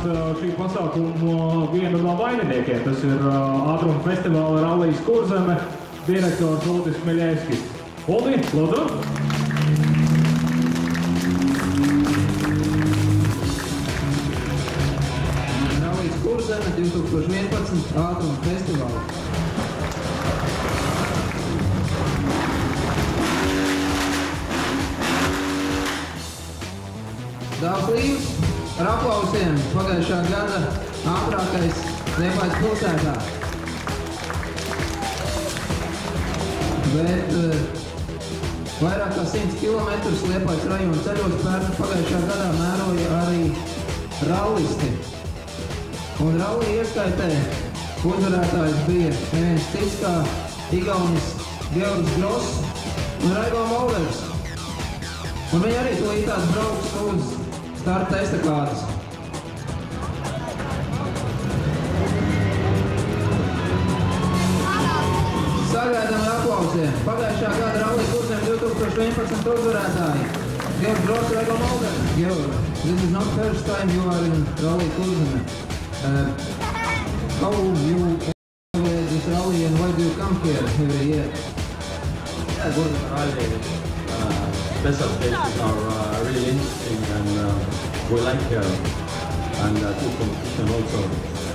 uzrunāt šī pasākuma vienu no vaininiekiem. Tas ir ātruma festivāla Rallijas Kurzeme direktors Uldis Smeļevskis. Uldi, lūdzu! Rallijas Kurzeme 2011 ātruma festivāla. Daudz līvs ar aplausiem pagājušā gada ātrākais Liepājas pilsētā. Bet vairāk kā 100 kilometrus Liepājas rajona ceļos pagājušā gadā mēroja arī rallisti. Un rallija ieskaitē uzvarētājs bija neviens cits kā Igaunis Georgs Gross un Raigo Molders. Un viņi arī tūlītās brauks uz starta estakādes. Sagaidām ar aplausiem. Pagājušā gada Rallija Kurzeme 2011 uzvarētāji. Georgs Gross, Raigo Molders. Georg, this is not first time you are in Rallija Kurzeme. How you evaluate this rally and why do you come here every year? Yeah, Kurzeme Rally special stations are really interesting and we like here and good competition also.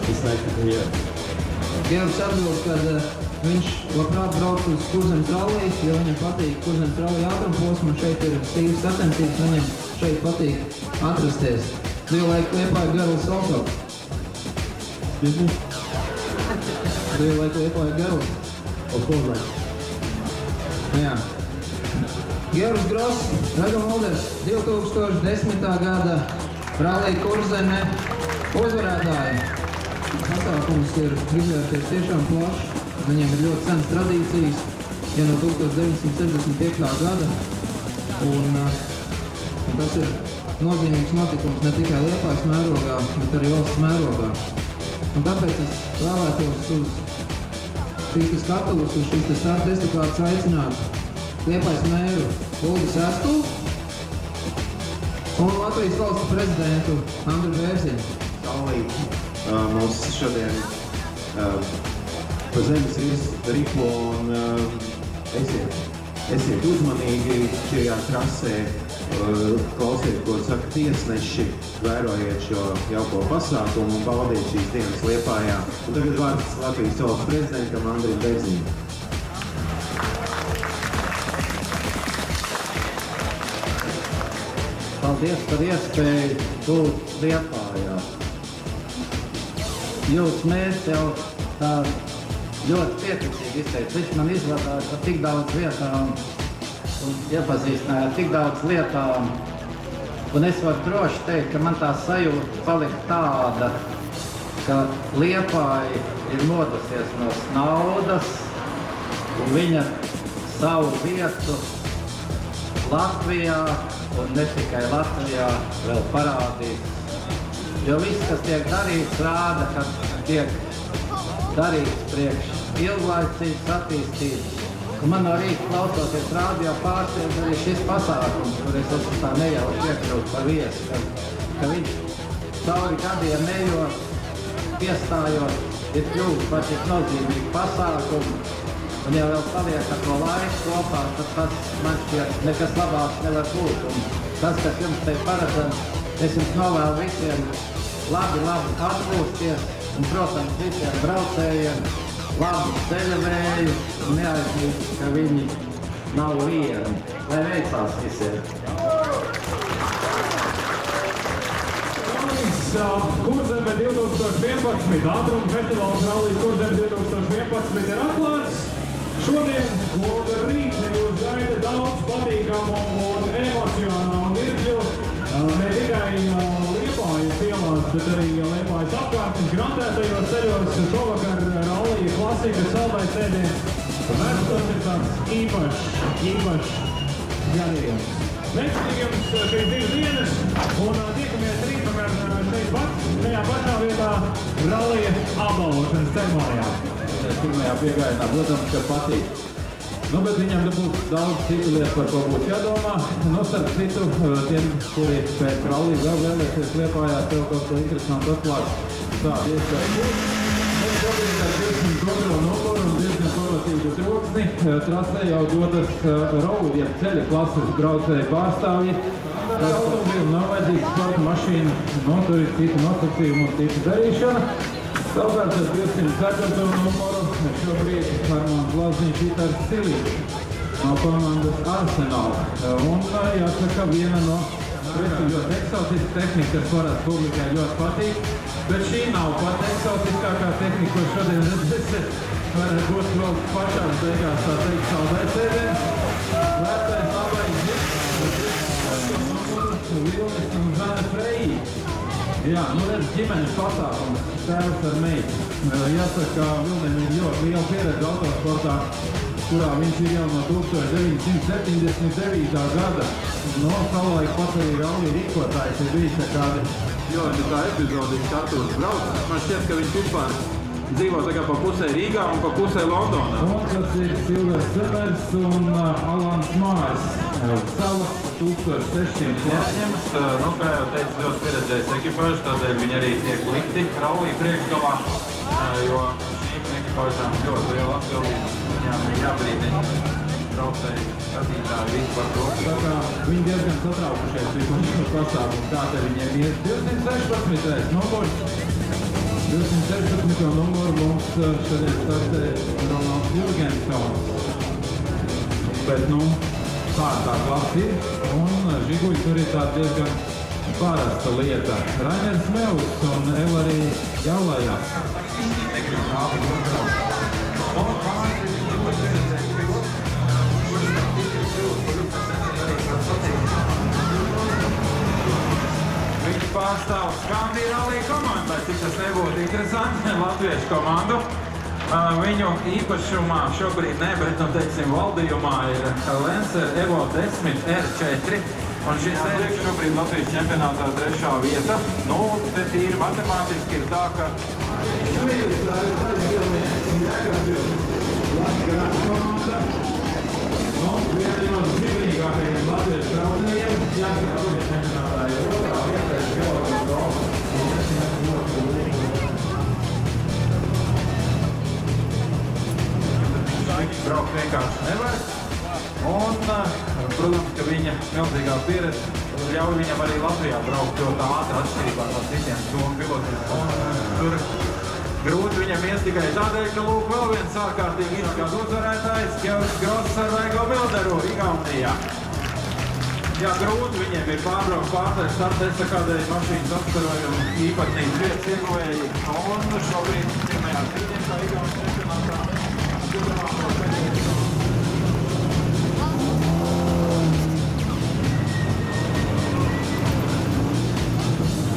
It's nice to be here. Georgs atbild, ka viņš labprāt brauc uz Kurzemes rallijas, jo viņam patīk Kurzemes rallija ātrumposma, šeit ir stīvas sacensības, viņam šeit patīk atrasties. Do you like Liepāja girls also? Excuse me? Do you like Liepāja girls? Of course, like. Jā. Georgs Gross, Raigo Molders, 2010. gada Rallija Kurzeme uzvarētāji. Pasākums ir izvērties tiešām plašs, viņiem ir ļoti senas tradīcijas, ja no 1965. gada. Un tas ir nozīmīgs notikums ne tikai Liepājas mērogā, bet arī valsts mērogā. Un tāpēc es vēlētos uz šīs skatuves, uz šīs starta estakādes aicināt Liepājas mēru Uldi Sēstu un Latvijas valsts prezidentu Andru Bērziņu. Rallija mums šodien pa zemes ripo un esiet uzmanīgi šajā trasē, klausiet, ko saka tiesneši, vērojiet šo jauko pasākumu un baudiet šīs dienas Liepājā. Un tagad vārds Latvijas valsts prezidentam Andrim Bērziņam. Paldies par iespēju būt Liepājā. Jūs mērķis jau tā ļoti pieticīgi izteica. Viņš man izvadāja par tik daudz vietām un iepazīstināja ar tik daudz lietām. Un es varu droši teikt, ka man tā sajūta palika tāda, ka Liepāja ir modusies no naudas un viņa savu vietu Latvijā un ne tikai Latvijā vēl parādīt. Jo viss, kas tiek darīts, rāda, ka tiek darīts priekš ilglaicīgas attīstības. Un man no rīta klausoties rādio pārsteidz arī šis pasākums, kur es esmu tā nejauši iekļūt par viesu, ka viņš cauri gadiem ejot, piestājot, ir kļūst par šis nozīmīgi pasākumu. Un ja vēl paliek ar to laiku kopā, tad tas man šķiet nekas labāks nevar būt. Un tas, kas jums te paredzams, es jums novēlu visiem labi atpūsties un, protams, visiem braucējiem labu ceļavēju un neaizmirst, ka viņi nav vieni. Lai veicās visiem! Kurzeme 2011, ātruma festivāls Rallijas Kurzeme 2011 ir atklāts. Šodien un rīt jūs gaida daudz patīkamu un emocionālu mirkļu. Ne tikai Liepājas ielās, bet arī Liepājas apkārtnes grantētajos ceļos. Šovakar Rallija klasika saldaiceļi. Tas ir tāds īpašs gadījums. Veiksmīgi jums šīs divas dienas un tiekamies rīt šeit pat, šajā pašā vietā Rallija apbalvošanas ceremonijā. Pirmajā piegājienā, protams, ka patīk. Nu, bet viņam būs daudz citu lietu, par ko būtu jādomā. Nu, starp citu, tiem, kuri pēc rallija vēl vēlēsies Liepājā tev kaut ko interesantu atklāt, tāda iespēja būs. Mēs šobrīd ar 202. numuru un diezgan pavatīgu troksni trasē jau dotas rovu, jeb ceļa klases braucēju pārstāvji. Automobīlu nav vajadzīgs sporta mašīna, nu, tur ir citu nosacījumu un citu darīšana. Savukārt ar 204. numuru šobrīd Armāns Lazniņš Itars Silīts no komandas Arsenal. Un jāsaka, viena no ļoti eksotiska tehnika, kas varētu publikai ļoti patīk. Bet šī nav pat eksotiskākā tehnika, ko šodien redzēsiet. Varētu būt vēl pašās beigās tā teikt saldais ēdiens. Vērtais labais Vilnis un Zana Freji. Jā, nu redz, ģimenes pasākums, tēvs ar meitu. Jāsaka, Vilnim ir ļoti liela pieredze autosportā, kurā viņš ir jau no 1979. gada. No savulaik pat arī rallija rīkotājs ir bijis kādi ļoti tā epizodiski Artūrs brauc. Man šķiet, ka viņš vispār dzīvo tā kā pa pusē Rīgā un pa pusē Londonā. Un tas ir Silvers Semers un Alans Mārs. Sava 1600 jāņemas. Nu, kā jau teicu, ļoti pieredzējis ekipāžu, tādēļ viņi arī tiek likti rallija priekšgalā, jo šīm ekipāžām ļoti liela atbildība. Viņām ir jābrīdina braucēji, skatītāji, visu par to. Tā kā viņi diezgan satraukušies visu šo pasākumu. Tātad viņiem ir 216. numurs. 216. numuru mums šodien startē Ronalds Jurgensons. Bet, nu, tā klasa ir, un žiguļi tur ir tā diezgan parasta lieta. Rainers Mevs un Evarī Jaulājās. Viņš pārstāv Skandiju rallija komandu, lai cik tas nebūtu interesanti, latviešu komandu. Viņu īpašumā šobrīd ne, bet, nu, teiksim, valdījumā ir Lancer Evo 10 R4. Un šis ir šobrīd Latvijas čempionātā 3. vieta. Nu, te tīri matemātiski ir tā, ka viena no zivīgākajiem latviešu braucējiem, jāsaka, Latvijas čempionātā ir 2. vieta, ir Georgijas braukt vienkārši nevar. Un, protams, ka viņa milzīgā pieredze ļauj viņam arī Latvijā braukt ļoti ātri atšķirībā no citiem somu pilotiem. Un tur grūti viņam ies tikai tādēļ, ka lūk vēl viens ārkārtīgi izskats uzvarētājs, Georgs Gross ar Vaigo Bilderu Igaunijā. Jā, grūti viņiem ir pārbraukt pārtais startesa kādēļ mašīnas apstarojumu īpatnības vietas ieguvēji. Un šobrīd pirmajā cīņā Igaunas čempionātā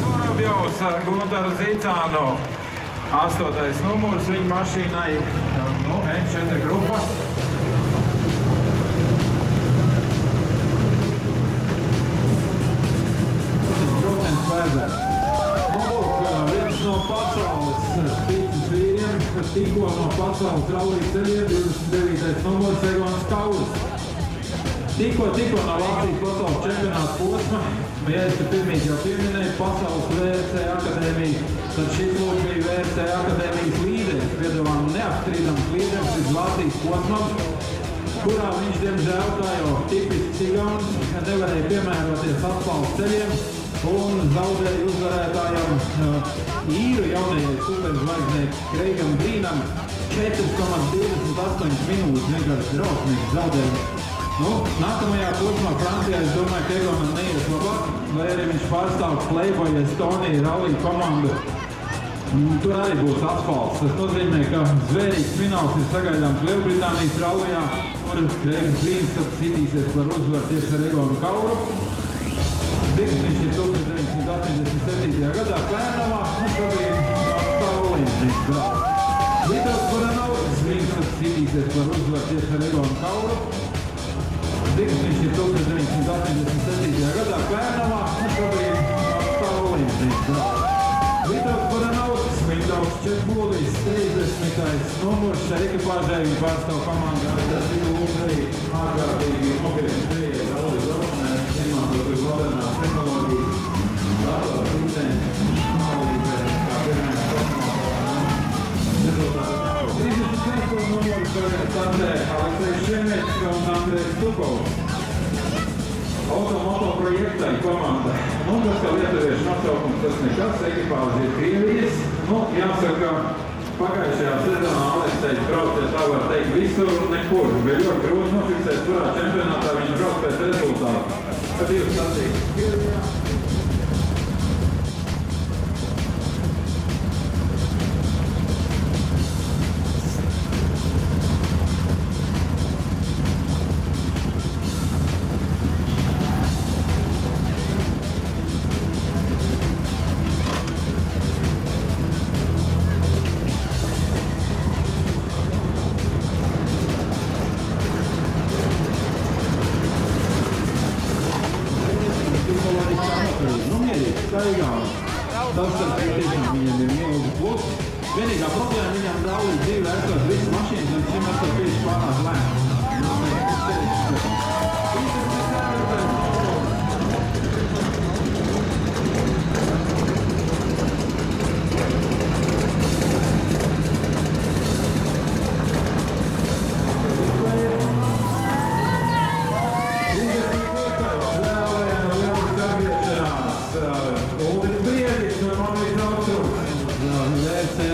Vorobjovs ar Guntaru Zicānu. 8. numurs viņa mašīnai, nu, M4 grupa. Brokens Vēzer. Viens no pasaules spītas vīriem, kas tikko no pasaules rallija ceļiem, 29. numurs Egons Kauris. Tikko no Latvijas pasaules čempionāta posma, ja es te pirmīt jau pieminēju, pasaules VRC akadēmija, tad šis lūk bija VRC akadēmijas līderis, piedāvām neapstrīdams līderis iz Latvijas posmam, kurā viņš, diemžēl, kā jau tipisks igauns, nevarēja piemēroties asfalta ceļiem un zaudēja uzvarētājam īru jaunajai superzvaigznei Kreigam Brīnam 4,28 minūtes vienkārši drausmīgs zaudējums. Nu, nākamajā posmā Francijā, es domāju, ka Egonam neies labāk, vai arī viņš pārstāv Playboy Estonija rallija komandu. Tur arī būs asfalts. Tas nozīmē, ka zvērīgs fināls ir sagaidāms Lielbritānijas rallijā, kur Kreigs Brīns citīsies par uzvaru tieši ar Egonu Kauru. Viņš ir 1987. gadā Pērnavā, un šobrīd Saulīns viņš brauc. Vitāls Koranovs, viņš citīsies par uzvaru tieši ar Egonu Kauru. Viņš ir 1987. gadā Pērnavā, un šobrīd Saulīns viņš brauc. Vitāls Koranovs, Windows Bulis, 30. numurs ekipāžai un pārstāv komandā. Tas ir arī ārkārtīgi mobilis pieeja daudz zaudējumu, izmantot uz modernās tehnoloģijas, datoru sistēmu, analīzē, kā pirmais rezultāts. 36. numurs startē Aleksejs Šemečs un Andrejs Tukovs. Automoto projektai komandai. Un tas, kā lietuviešu nosaukums, tas nekas, ekipāža ir Krievijas. Jāsaka, pagājušajā sezonā Aleksejs brauc, ja tā var teikt, visur un nekur. Bija ļoti grūti nofiksēt, kurā čempionātā viņš brauc pēc rezultātu. Kad jūs sacīt? Vienīgā problēma viņam braulis dzīvē esot visas mašīnas, un šim esot bijuši pārāk lēni.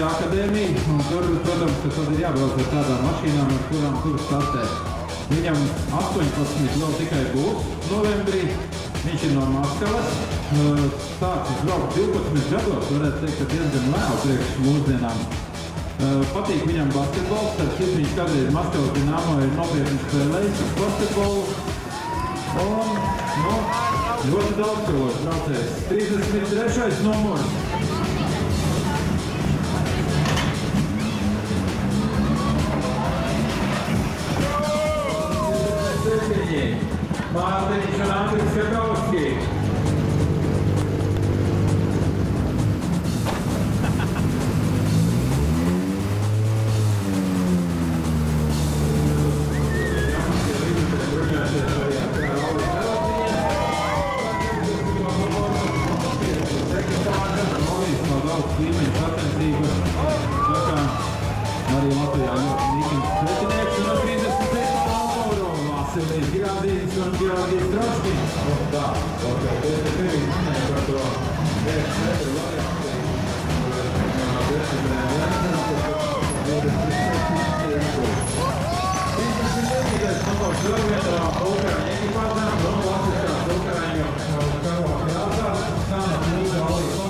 Akadēmija, un tur, protams, ka tad ir jābrauc ar tādām mašīnām, ar kurām tur startē. Viņam 18 vēl tikai būs novembrī, viņš ir no Maskavas, sācis braukt 12 gados, varētu teikt, ka diezgan vēl priekš mūsdienām. Patīk viņam basketbols, tad viņš kādreiz Maskavas Dinamo ir nopietni spēlējis uz basketbolu, un, ļoti daudz cilvēku braucējs. 33. numurs. Mārtiņš un Andris Kakauski. Arī Latvijā ļoti mīkins pretinieks un ar 35. numuru Vasilijs Grādīns un Georgijs Droškins. Un tā, kaut kā tevi minēja par to 10 metru varianti. Numurs kilometrā Ukraiņu ekipāžām un klasiskās Ukraiņu karo krāsās Sana Plūga Alīko.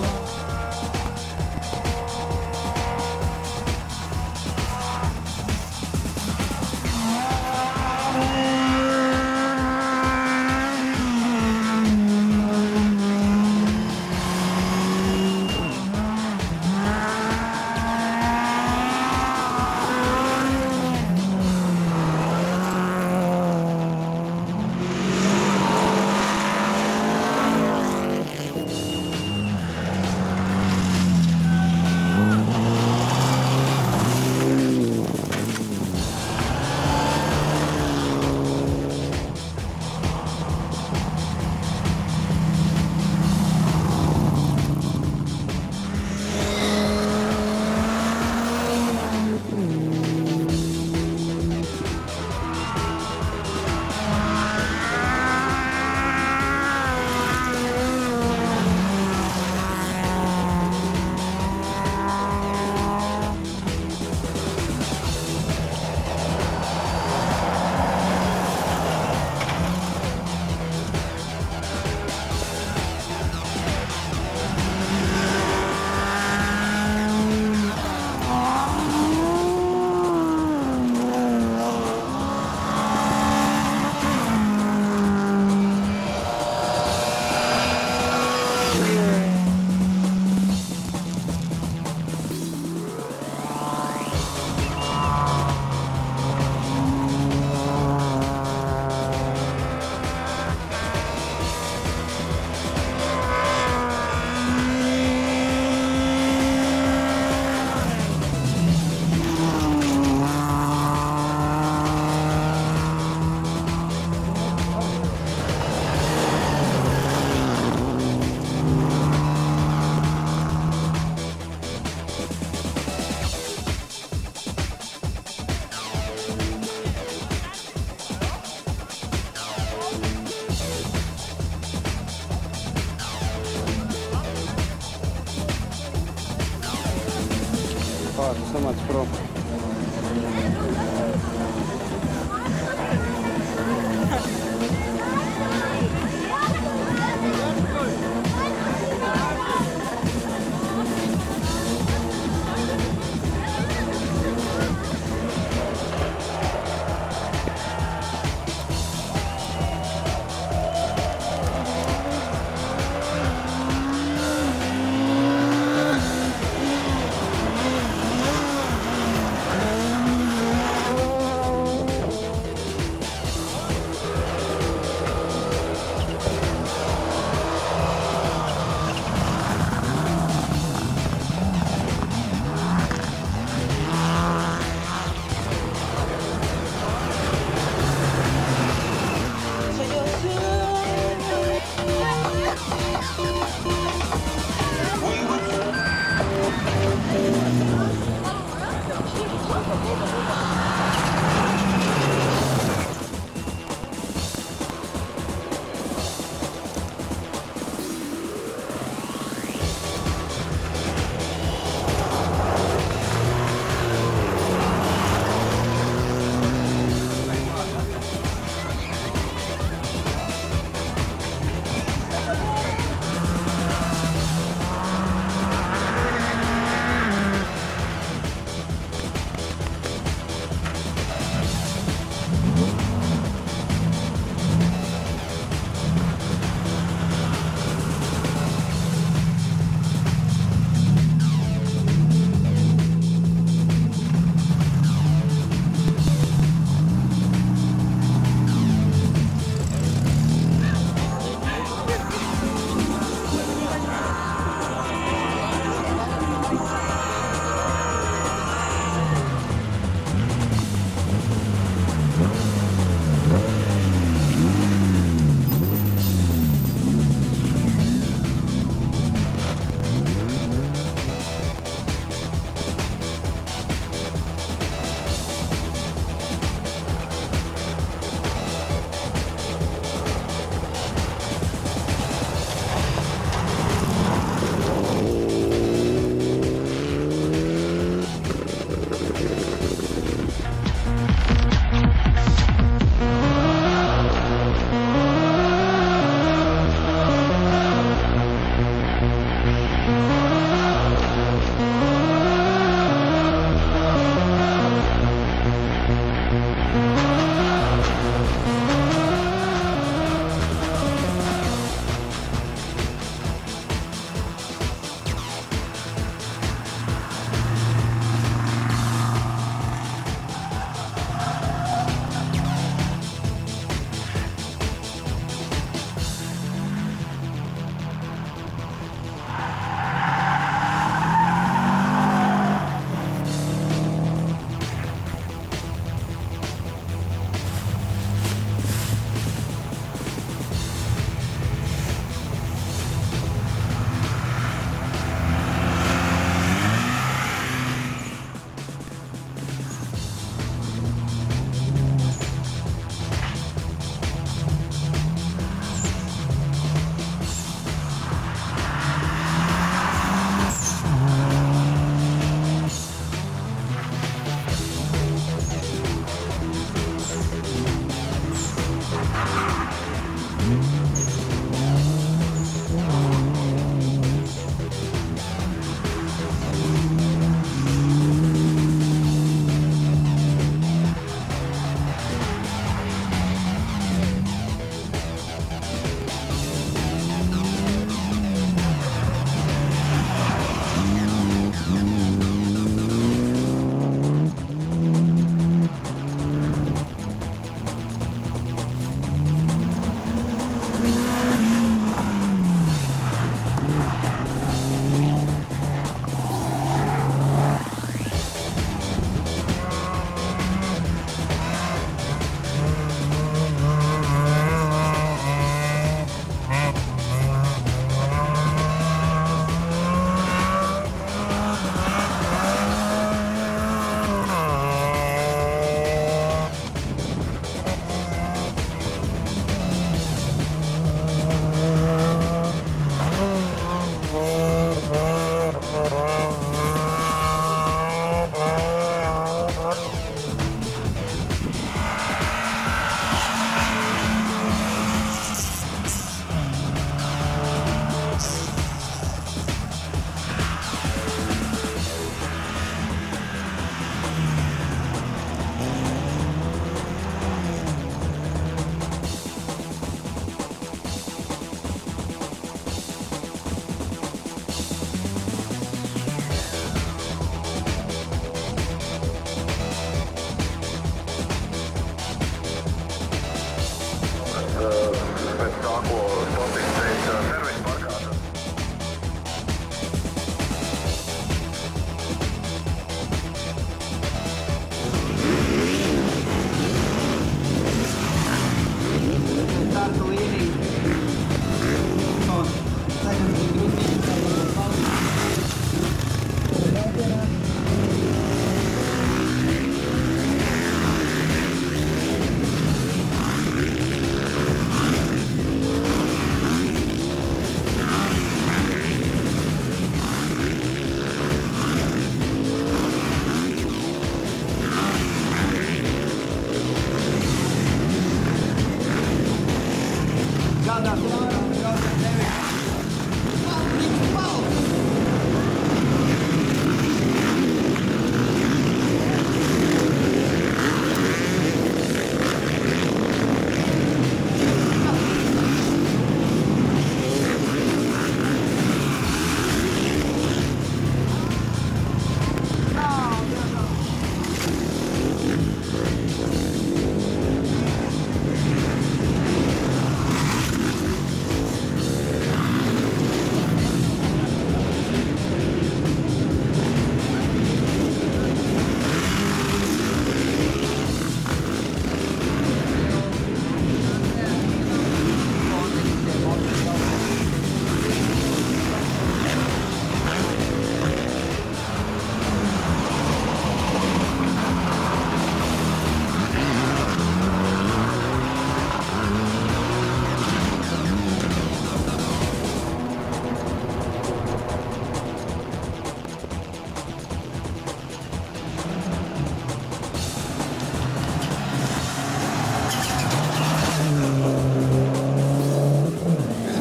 ārā, samāc prom.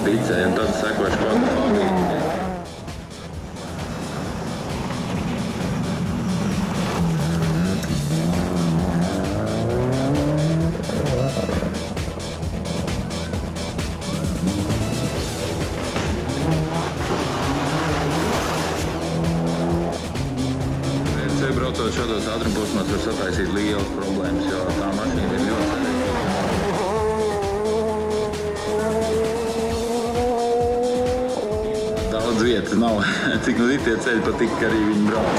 Picei un tad sekošu kvadrātīgi. Braucot šādos ātrumposmos var sataisīt lielas problēmas, jo tā mašīna ir ļoti sarežģīta. Daudz vietas nav, cik nu tie ceļi patīk, ka arī viņi brauc.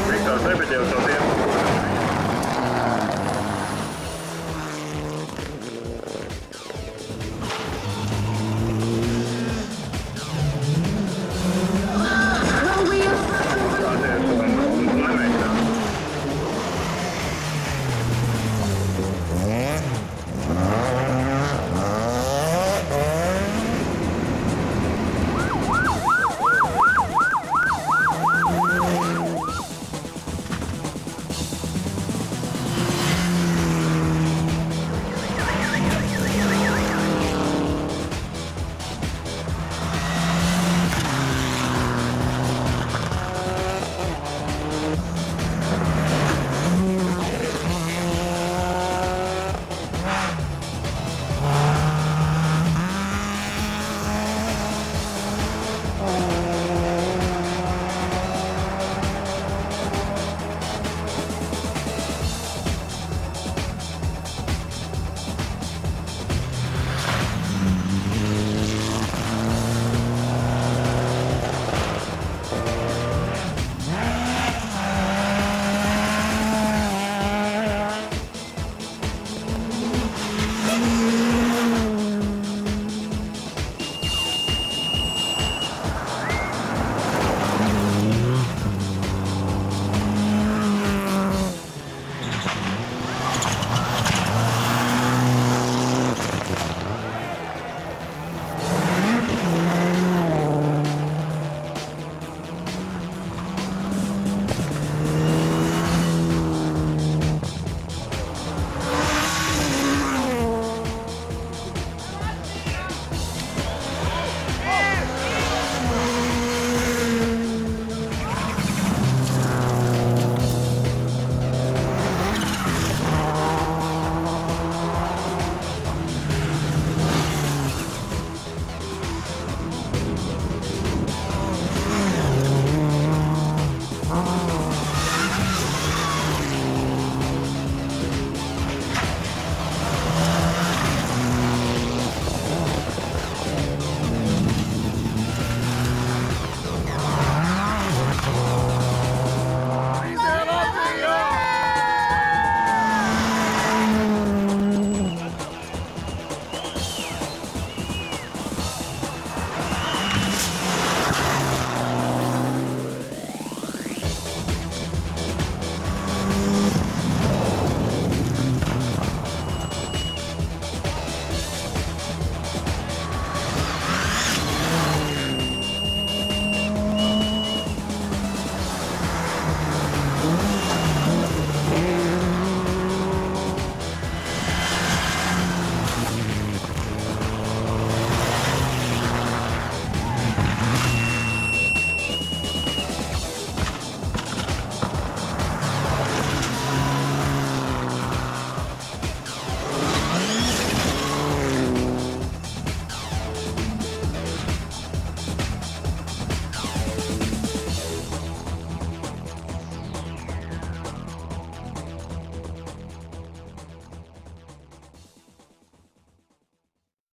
Cik tās nepieķēvas